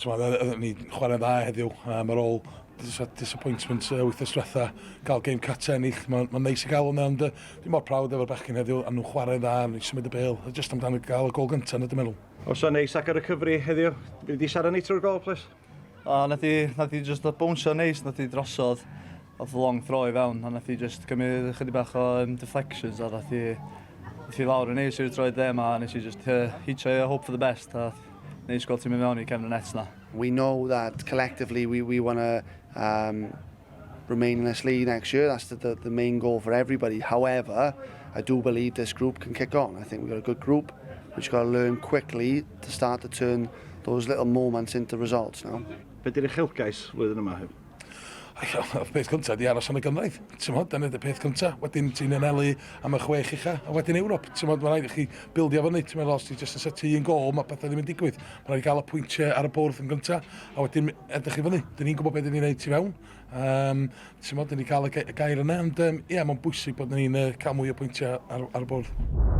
Oedden ni chwarae dda heddiw ar ôl disappointment wythnos diwetha gael game cata ennill. Mae'n neis i gael hwnna, ond dwi'n mor prawd efo'r bechgyn heddiw a nhw'n chwarae dda, nhw'n symud y bêl. Just amdano gael y gol gyntaf na, dwi'n meddwl. Os o'n neis ac ar y cyfri heddiw, bydd di siarad ni trwy'r gol, please? Nath i just bounsio neis, nath i drosodd off the long throw i fewn, a nath i just gymryd chydig bach o deflections, a nath i lawr yn neis i'r droed dde yma, a nes i just hitio hope for the best, a neis gweld ti'n mynd mewn i cefn y nets na. We know that collectively we want to remain in this league next year. That's the main goal for everybody. However, I do believe this group can kick on. I think we've got a good group, which got to learn quickly to start to turn those little moments into results now. Be di'r uchelgais flwyddyn yma hyn? Y peth cyntaf di aros yn y gynraedd. Dyna y peth cyntaf. Wedyn ti'n anelu am y 6 ucha, a wedyn Ewrop. Mae'n rhaid i chi bildio fyny. Os ti jyst yn setu un gol, mae pethau ddim yn digwydd. Mae'n rhaid i gael y pwyntiau ar y bwrdd yn gyntaf, a wedyn edrych i fyny. Dyn ni'n gwybod beth dyn ni'n neud ti fewn. Dyn ni'n cael y gair yna, ond mae'n bwysig bod ni'n cael mwy o pwyntiau ar y bwrdd.